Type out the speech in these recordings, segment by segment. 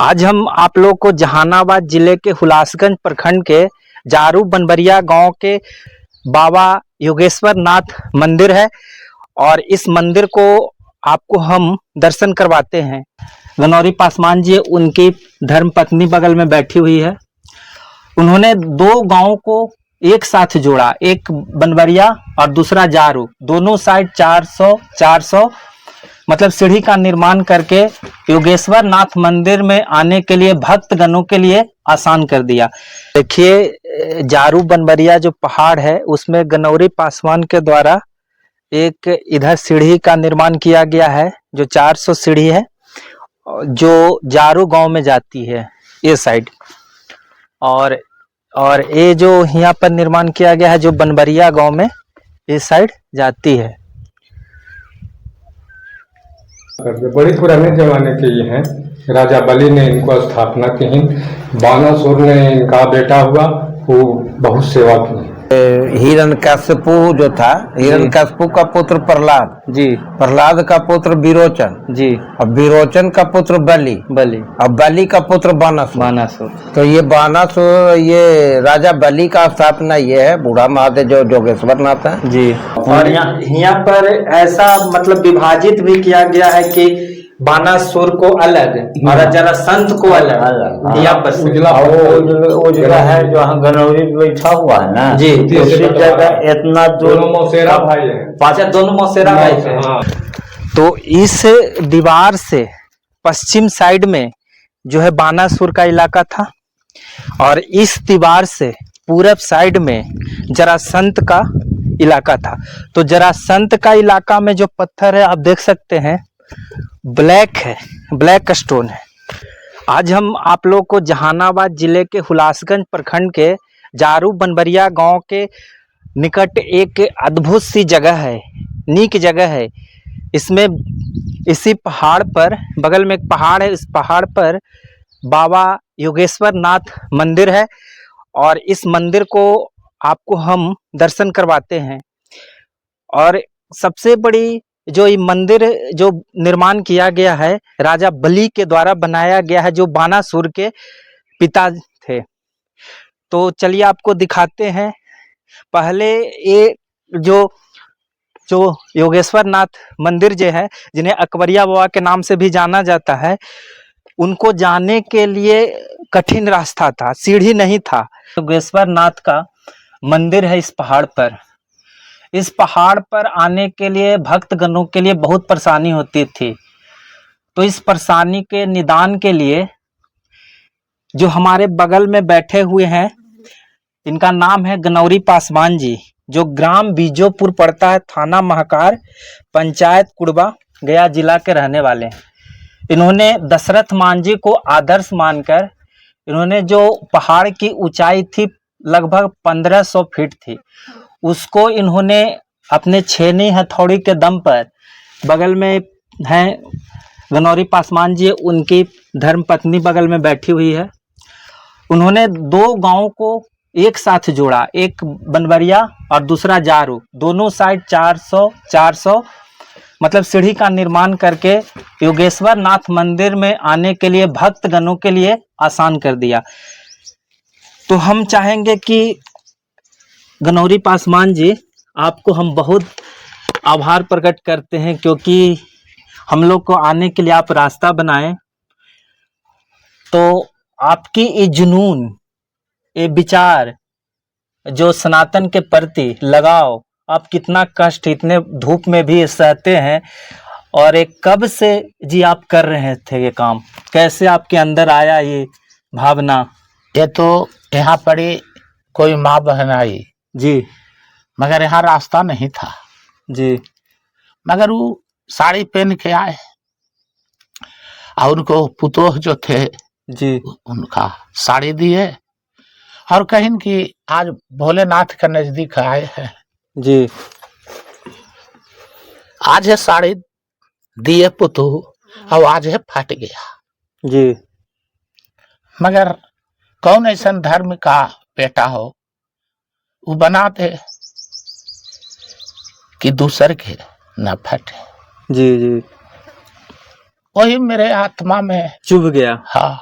आज हम आप लोग को जहानाबाद जिले के हुलासगंज प्रखंड के जारू बनबरिया गांव के बाबा योगेश्वर नाथ मंदिर है और इस मंदिर को आपको हम दर्शन करवाते हैं। गनौरी पासवान जी उनकी धर्म पत्नी बगल में बैठी हुई है। उन्होंने दो गांवों को एक साथ जोड़ा, एक बनबरिया और दूसरा जारू, दोनों साइड 400 मतलब सीढ़ी का निर्माण करके योगेश्वर नाथ मंदिर में आने के लिए भक्तगणों के लिए आसान कर दिया। देखिए जारू बनबरिया जो पहाड़ है उसमें गनौरी पासवान के द्वारा एक इधर सीढ़ी का निर्माण किया गया है जो 400 सीढ़ी है जो जारू गांव में जाती है ये साइड, और ये जो यहाँ पर निर्माण किया गया है जो बनबरिया गांव में इस साइड जाती है। बड़ी पुराने जमाने के ये हैं। राजा बलि ने इनको स्थापना की ही। बानासुर ने इनका बेटा हुआ, वो बहुत सेवा की। हिरण्यकश्यपु जो था, हिरण्यकश्यपु का पुत्र प्रहलाद जी, प्रहलाद का पुत्र विरोचन जी, और विरोचन का पुत्र बलि, और बलि का पुत्र बानासुर। तो ये बानासुर, ये राजा बलि का स्थापना ये है बूढ़ा महादेव जो जोगेश्वर नाथ है जी। और यहाँ पर ऐसा मतलब विभाजित भी किया गया है कि बानासुर को अलग और जरासंध को अलग। यहाँ पर वो जगह है जो गनौरी बैठा हुआ है ना जी, उसी जगह इतना दोनों मौसेरा भाई है, दोनों मौसेरा भाई है। तो इस दीवार से पश्चिम साइड में जो है बानासुर का इलाका था और इस दीवार से पूरब साइड में जरासंध का इलाका था। तो जरासंध का इलाका में जो पत्थर है आप देख सकते हैं ब्लैक है, ब्लैक स्टोन है। आज हम आप लोग को जहानाबाद जिले के हुलासगंज प्रखंड के जारू बनबरिया गांव के निकट एक अद्भुत सी जगह है, नीक जगह है। इसमें इसी पहाड़ पर, बगल में एक पहाड़ है, इस पहाड़ पर बाबा योगेश्वर नाथ मंदिर है और इस मंदिर को आपको हम दर्शन करवाते हैं। और सबसे बड़ी जो ये मंदिर जो निर्माण किया गया है राजा बलि के द्वारा बनाया गया है जो बानासुर के पिता थे। तो चलिए आपको दिखाते हैं। पहले ये जो योगेश्वर नाथ मंदिर जो है, जिन्हें अकबरिया बाबा के नाम से भी जाना जाता है, उनको जाने के लिए कठिन रास्ता था, सीढ़ी नहीं था। योगेश्वर नाथ का मंदिर है इस पहाड़ पर। इस पहाड़ पर आने के लिए भक्तगणों के लिए बहुत परेशानी होती थी। तो इस परेशानी के निदान के लिए जो हमारे बगल में बैठे हुए हैं, इनका नाम है गनौरी पासवान जी, जो ग्राम बीजोपुर पड़ता है, थाना महाकार, पंचायत कुड़बा, गया जिला के रहने वाले हैं। इन्होंने दशरथ मान जी को आदर्श मानकर इन्होंने जो पहाड़ की ऊंचाई थी लगभग 1500 फीट थी, उसको इन्होंने अपने छेनी हथौड़ी के दम पर, बगल में हैं गनौरी पासवान जी, उनकी धर्म पत्नी बगल में बैठी हुई है, उन्होंने दो गांवों को एक साथ जोड़ा, एक बनबरिया और दूसरा जारू, दोनों साइड 400 मतलब सीढ़ी का निर्माण करके योगेश्वर नाथ मंदिर में आने के लिए भक्तगणों के लिए आसान कर दिया। तो हम चाहेंगे कि गनौरी पासवान जी, आपको हम बहुत आभार प्रकट करते हैं क्योंकि हम लोग को आने के लिए आप रास्ता बनाए। तो आपकी ये जुनून, ये विचार, जो सनातन के प्रति लगाव, आप कितना कष्ट इतने धूप में भी सहते हैं, और एक कब से जी आप कर रहे थे ये काम, कैसे आपके अंदर आया ये भावना? ये तो यहाँ पड़ी कोई माँ बहन आई जी, मगर यहाँ रास्ता नहीं था जी, मगर वो साड़ी पहन के आए और उनको पुतोह जो थे जी, उनका साड़ी दिए और कहीं कि आज भोलेनाथ के नजदीक आए हैं जी, आज है साड़ी दिए पुतोह और आज है फट गया जी। मगर कौन ऐसा धर्म का बेटा हो वो बनाते कि दूसर के न फटे। जी, जी। वही मेरे आत्मा में। चुभ गया। हाँ।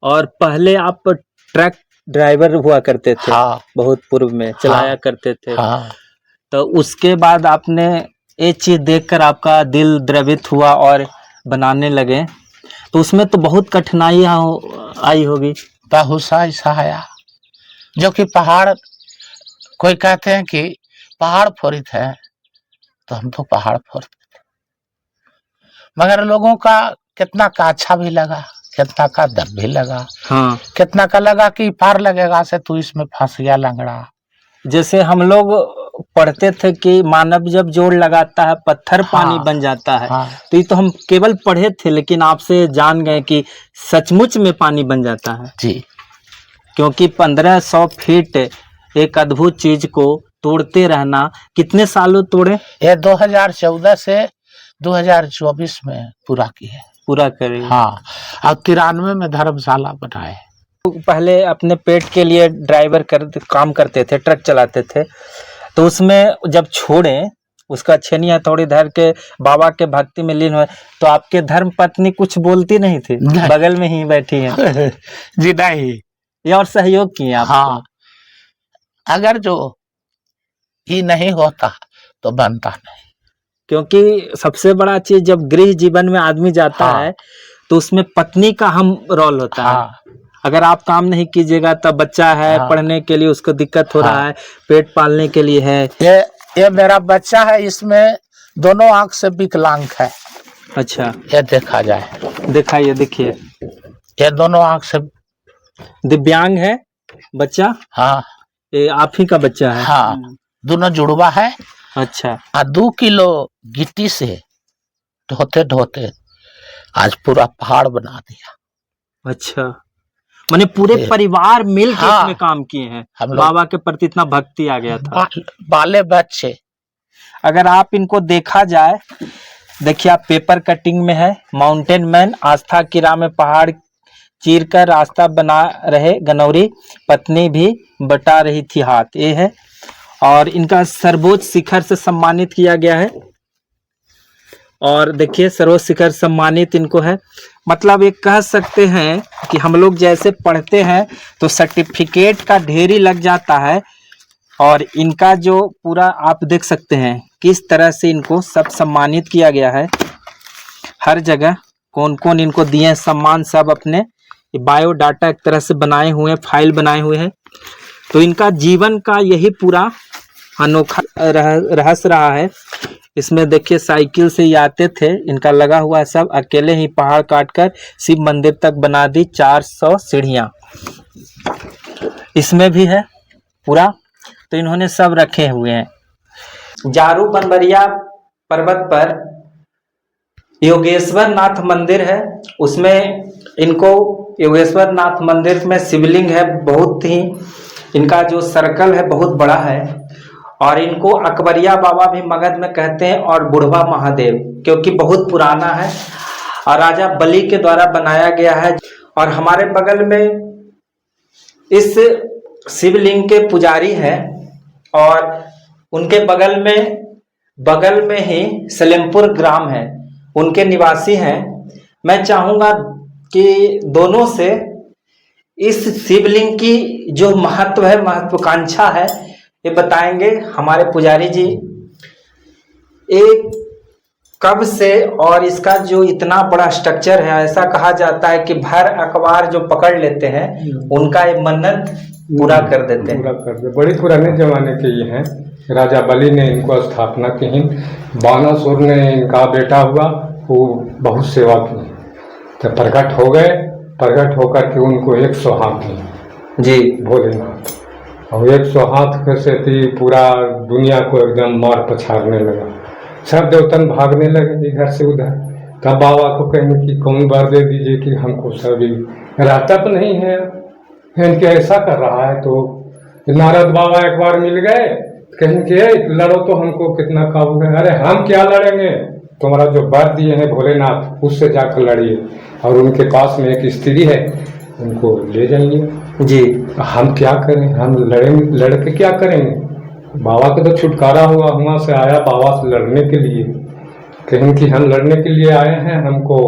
और पहले आप ट्रक ड्राइवर हुआ करते थे। हाँ। बहुत पूर्व में चलाया करते थे। हाँ। तो उसके बाद आपने ये चीज देखकर आपका दिल द्रवित हुआ और बनाने लगे, तो उसमें तो बहुत कठिनाइयां आई होगी। बहुत सा ऐसा आया जो कि पहाड़, कोई कहते हैं कि पहाड़ फोड़ित है, तो हम तो पहाड़ फोड़ते थे, मगर लोगों का कितना का अच्छा भी लगा, कितना का दर्द भी लगा। हाँ। कितना का लगा कि पार लगेगा से तू इसमें फंस गया लंगड़ा। जैसे हम लोग पढ़ते थे कि मानव जब जोड़ लगाता है पत्थर पानी हाँ। बन जाता है। हाँ। तो ये तो हम केवल पढ़े थे, लेकिन आपसे जान गए कि सचमुच में पानी बन जाता है। जी। क्योंकि 1500 फीट एक अद्भुत चीज को तोड़ते रहना, कितने सालों तोड़े? ये 2014 से 2024 में पूरा किए। पूरा करे। हाँ। और 93 में धर्मशाला बनाए। पहले अपने पेट के लिए ड्राइवर काम करते थे, ट्रक चलाते थे, तो उसमें जब छोड़े उसका छेनी हथौड़ी धर के बाबा के भक्ति में लीन हुए, तो आपके धर्म पत्नी कुछ बोलती नहीं थी? नहीं। बगल में ही बैठी हैं। जी नहीं। ये और सहयोग किए आप? हाँ। अगर जो ही नहीं होता तो बनता नहीं। क्योंकि सबसे बड़ा चीज जब गृह जीवन में आदमी जाता हाँ। है तो उसमें पत्नी का अहम रोल होता है। हाँ। अगर आप काम नहीं कीजिएगा तब बच्चा है, हाँ। पढ़ने के लिए उसको दिक्कत हो रहा हाँ। है, पेट पालने के लिए है। ये मेरा बच्चा है, इसमें दोनों आंख से विकलांग है। अच्छा। ये देखा जाए, दिखाइए, देखिए, ये दोनों आंख से दिव्यांग है बच्चा। हाँ। ये आप ही का बच्चा है? हाँ, दोनों जुड़वा है। अच्छा। 2 किलो गिट्टी से ढोते ढोते आज पूरा पहाड़ बना दिया। अच्छा, माने पूरे परिवार मिल के हाँ। इसमें काम किए हैं। हम लोग बाबा के प्रति इतना भक्ति आ गया था। बाले बच्चे। अगर आप इनको देखा जाए, देखिए आप पेपर कटिंग में है, माउंटेन मैन, आस्था की राह में पहाड़ चीर कर रास्ता बना रहे गनौरी, पत्नी भी बटा रही थी हाथ, ये है। और इनका सर्वोच्च शिखर से सम्मानित किया गया है। और देखिए सर्वोच्च शिखर सम्मानित इनको है। मतलब ये कह सकते हैं कि हम लोग जैसे पढ़ते हैं तो सर्टिफिकेट का ढेरी लग जाता है, और इनका जो पूरा आप देख सकते हैं किस तरह से इनको सब सम्मानित किया गया है। हर जगह कौन कौन इनको दिए सम्मान, सब अपने बायोडाटा एक तरह से बनाए हुए हैं, फाइल बनाए हुए हैं। तो इनका जीवन का यही पूरा अनोखा रहस्य रहा है। इसमें देखिए साइकिल से ही आते थे, इनका लगा हुआ है सब, अकेले ही पहाड़ काटकर शिव मंदिर तक बना दी 400 सीढ़ियां इसमें भी है पूरा। तो इन्होंने सब रखे हुए हैं। जारू बनबरिया पर्वत पर योगेश्वर नाथ मंदिर है, उसमें इनको योगेश्वर नाथ मंदिर में शिवलिंग है, बहुत ही इनका जो सर्कल है बहुत बड़ा है। और इनको अकबरिया बाबा भी मगध में कहते हैं, और बुढ़वा महादेव, क्योंकि बहुत पुराना है और राजा बलि के द्वारा बनाया गया है। और हमारे बगल में इस शिवलिंग के पुजारी हैं, और उनके बगल में ही सलेमपुर ग्राम है, उनके निवासी हैं। मैं चाहूंगा कि दोनों से इस शिवलिंग की जो महत्व है, महत्वाकांक्षा है, ये बताएंगे हमारे पुजारी जी। एक कब से, और इसका जो इतना बड़ा स्ट्रक्चर है, ऐसा कहा जाता है कि भर अखबार जो पकड़ लेते हैं उनका ये मन्नत पूरा कर देते हैं। पूरा कर दे। बड़ी पुराने जमाने के ये हैं। राजा बलि ने इनको स्थापना की। बानासुर ने इनका बेटा हुआ, वो बहुत सेवा की, तो प्रकट हो गए। प्रकट होकर के उनको 100 हाथ दिए जी भोलेनाथ, और 100 हाथ से पूरा दुनिया को एकदम मार पछाड़ने लगा। सब देवतन भागने लगे इधर से उधर। तब बाबा को कहेंगे कि कौन वर दे दीजिए कि हमको सभी रहता तो नहीं है, इनके ऐसा कर रहा है। तो नारद बाबा एक बार मिल गए, कहेंगे लड़ो तो हमको कितना काबू है। अरे हम क्या लड़ेंगे, तुम्हारा जो वर दिए हैं भोलेनाथ उससे जाकर लड़िए। और उनके पास में एक स्त्री है, उनको ले जाइए जी। हम क्या करें, हम लड़ेंगे, लड़के क्या करेंगे। बाबा का तो छुटकारा हुआ, वहाँ से आया बाबा से लड़ने के लिए। कहें कि हम लड़ने के लिए आए हैं, हमको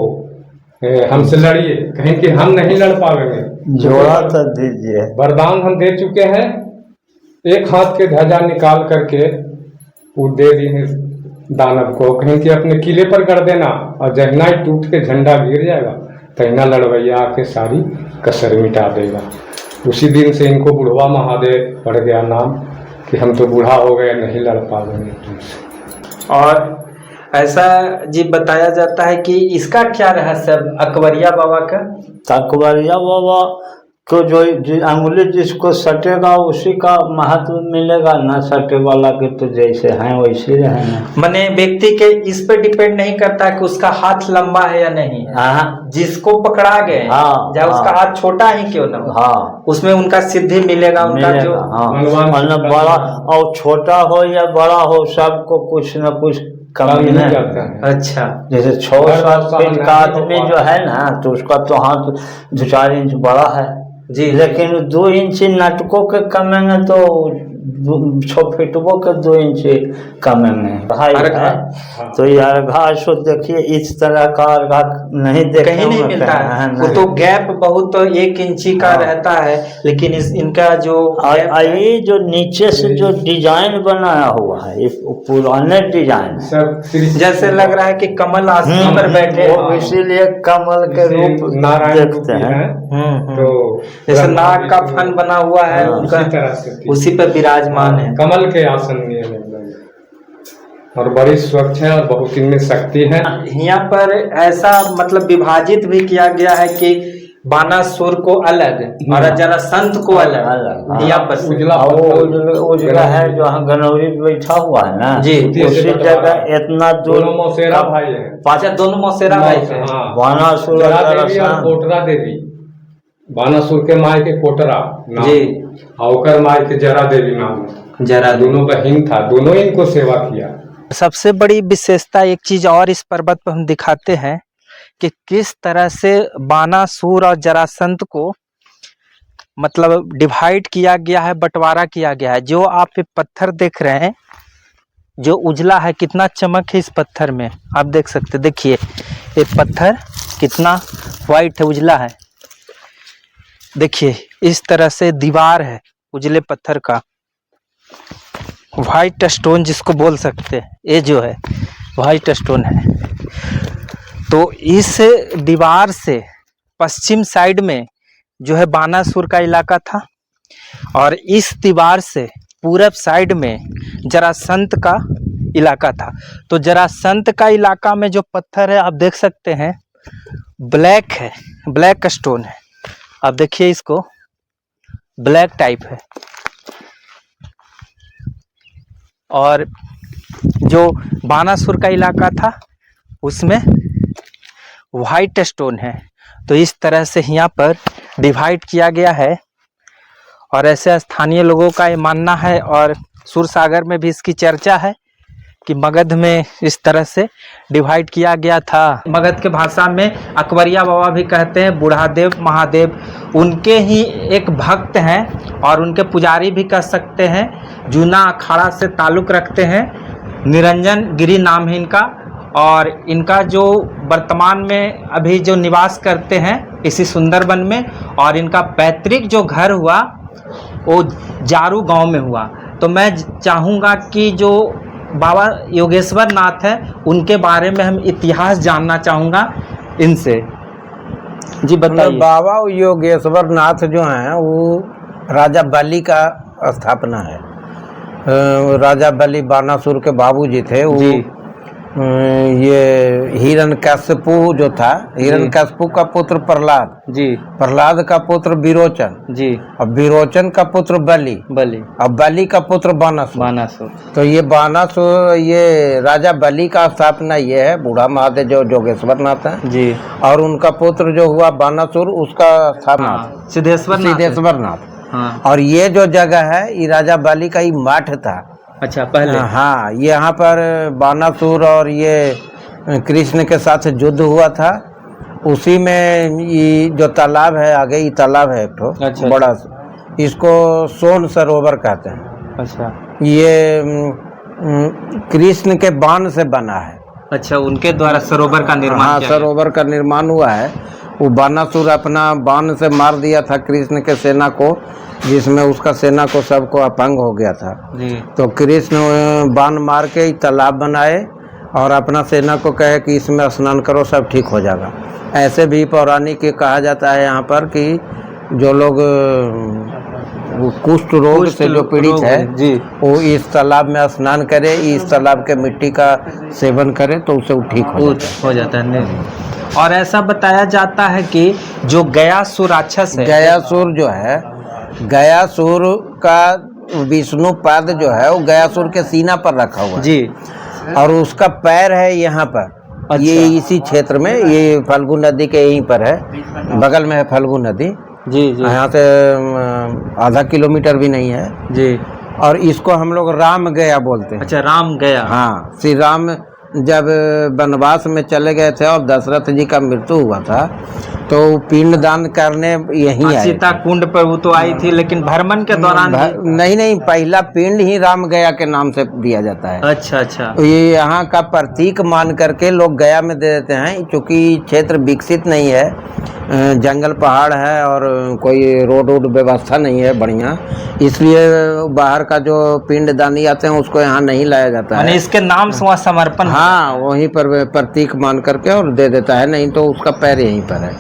हमसे लड़िए, कहें कि हम नहीं लड़ पाएंगे। जोड़ा तो दीजिए। वरदान हम दे चुके हैं, एक हाथ के ध्वजा निकाल करके वो दे दिए दानव को, कहें कि अपने किले पर कर देना, और जहना ही टूट के झंडा गिर जाएगा तहना लड़वैया आके सारी कसर मिटा देगा। उसी दिन से इनको बुढ़वा महादेव पड़ गया नाम, कि हम तो बूढ़ा हो गए, नहीं लड़ पाएंगे तुमसे। और ऐसा जी बताया जाता है कि इसका क्या रहस्य है अकबरिया बाबा का? अकबरिया बाबा को जो अंगुली जिसको सटेगा उसी का महत्व मिलेगा, ना सटे वाला के तो जैसे हैं वैसे रहेंगे। माने व्यक्ति के इस पे डिपेंड नहीं करता कि उसका हाथ लंबा है या नहीं। हाँ जिसको पकड़ा गए, चाहे उसका हाथ छोटा ही क्यों ना हो, हाँ उसमें उनका सिद्धि मिलेगा, उनका जो मतलब बड़ा और छोटा हो या बड़ा हो, सबको कुछ न कुछ कमी नहीं जाता है। अच्छा, जैसे 6-7 फीट का आदमी जो है ना, तो उसका तो हाथ 2-4 इंच बड़ा है जी, लेकिन 2 इंच नाटकों के कमेंगे तो 6 फीटों के 2 इंच कमेंगे भाई है। तो ये अर्घा सो देखिए इस तरह का अर्घा नहीं देखने कहीं नहीं मिलता है, वो तो गैप बहुत 1 इंची का रहता है, लेकिन इनका जो ये जो नीचे से जो डिजाइन बनाया हुआ है, ये पुराने डिजाइन जैसे लग रहा है कि कमल आसन पर बैठे, इसीलिए कमल के रूप नारायण देखते हैं। तो जैसे नाग का फन बना हुआ है उनका, उसी पे विराजमान है, कमल के आसन में, और बड़ी स्वच्छ है और बहुत इनमें शक्ति है। यहाँ पर ऐसा मतलब विभाजित भी किया गया है कि बानासुर को अलग और जरासंध को अलग। यहाँ पर उजला है जो गनौरी बैठा हुआ है ना जी, उसी जगह इतना दूर मौसेरा भाई है, पांच दोनों मौसेरा भाई है, बानासुर और कोटरा देवी। बानासुर के माय के कोटरा जी, और माय के जरा देवी नाम, जरा दोनों बहन था, दोनों इनको सेवा किया। सबसे बड़ी विशेषता एक चीज और इस पर्वत पर हम दिखाते हैं कि किस तरह से बानासुर और जरासंध को मतलब डिवाइड किया गया है, बंटवारा किया गया है। जो आप ये पत्थर देख रहे हैं जो उजला है, कितना चमक है इस पत्थर में, आप देख सकते, देखिए ये पत्थर कितना व्हाइट है, उजला है। देखिए इस तरह से दीवार है उजले पत्थर का, व्हाइट स्टोन जिसको बोल सकते हैं, ये जो है व्हाइट स्टोन है। तो इस दीवार से पश्चिम साइड में जो है बानासुर का इलाका था, और इस दीवार से पूरब साइड में जरासंध का इलाका था। तो जरासंध का इलाका में जो पत्थर है आप देख सकते हैं ब्लैक है, ब्लैक स्टोन है, आप देखिए इसको ब्लैक टाइप है, और जो बानासुर का इलाका था उसमें व्हाइट स्टोन है। तो इस तरह से यहाँ पर डिवाइड किया गया है, और ऐसे स्थानीय लोगों का ये मानना है, और सुरसागर में भी इसकी चर्चा है कि मगध में इस तरह से डिवाइड किया गया था। मगध के भाषा में अकबरिया बाबा भी कहते हैं, बूढ़ादेव महादेव उनके ही एक भक्त हैं और उनके पुजारी भी कह सकते हैं, जूना अखाड़ा से ताल्लुक़ रखते हैं। निरंजन गिरी नाम है इनका, और इनका जो वर्तमान में अभी जो निवास करते हैं इसी सुंदरबन में, और इनका पैतृक जो घर हुआ वो जारू गांव में हुआ। तो मैं चाहूँगा कि जो बाबा योगेश्वर नाथ है उनके बारे में हम इतिहास जानना चाहूँगा इनसे। जी बताइए। बाबा योगेश्वर नाथ जो हैं वो राजा बलि का स्थापना है। राजा बलि बानासुर के बाबूजी थे वो। ये हिरण्यकश्यपु जो था, हिरण्यकश्यपु का पुत्र प्रहलाद जी, प्रहलाद का पुत्र विरोचन जी, और विरोचन का पुत्र बलि, और बलि का पुत्र बानासुर। तो ये बानासुर, ये राजा बलि का स्थापना ये है, बूढ़ा महादेव जो जोगेश्वर नाथ है जी, और उनका पुत्र जो हुआ बानासुर उसका स्थापना सिद्धेश्वर नाथ। और ये जो जगह है ये राजा बलि का ही मठ था। अच्छा, पहले हाँ, यहाँ पर बानासुर और ये कृष्ण के साथ युद्ध हुआ था। उसी में ये जो तालाब है, आगे ये तालाब है एक ठो बड़ा, इसको सोन सरोवर कहते हैं। अच्छा, ये कृष्ण के बाण से बना है। अच्छा, उनके द्वारा सरोवर का निर्माण हाँ, किया गया। सरोवर का निर्माण हुआ है। वो बानासुर अपना बाण से मार दिया था कृष्ण के सेना को, जिसमें उसका सेना को सबको अपंग हो गया था। जी तो कृष्ण बाण मार के तालाब बनाए और अपना सेना को कहे कि इसमें स्नान करो, सब ठीक हो जाएगा। ऐसे भी पौराणिक कहा जाता है यहाँ पर कि जो लोग वो कुष्ठ रोग से जो पीड़ित है जी वो इस तालाब में स्नान करे, इस तालाब के मिट्टी का सेवन करे तो उसे वो ठीक हो जाता है। और ऐसा बताया जाता है कि जो गयासुर राक्षस है, गयासुर जो है, गयासुर का विष्णु पाद जो है वो गयासुर के सीना पर रखा हुआ है जी और उसका पैर है यहाँ पर। अच्छा। ये इसी क्षेत्र में, ये फल्गु नदी के यहीं पर है, बगल में है फल्गु नदी। जी जी यहाँ से आधा किलोमीटर भी नहीं है जी। और इसको हम लोग राम गया बोलते हैं। अच्छा, राम गया। हाँ, श्री राम जब वनवास में चले गए थे और दशरथ जी का मृत्यु हुआ था तो पिंड दान करने यहीं आए। सीता कुंड पर वो तो आई थी, लेकिन भ्रमण के दौरान नहीं, पहला पिंड ही राम गया के नाम से दिया जाता है। अच्छा अच्छा। ये यहाँ का प्रतीक मान करके लोग गया में दे देते हैं, क्योंकि क्षेत्र विकसित नहीं है, जंगल पहाड़ है और कोई रोड व्यवस्था नहीं है बढ़िया, इसलिए बाहर का जो पिंड दानी आते हैं उसको यहाँ नहीं लाया जाता है। इसके नाम से वहाँ समर्पण। हाँ, वहीं पर प्रतीक मान करके और दे देता है, नहीं तो उसका पैर यहीं पर है।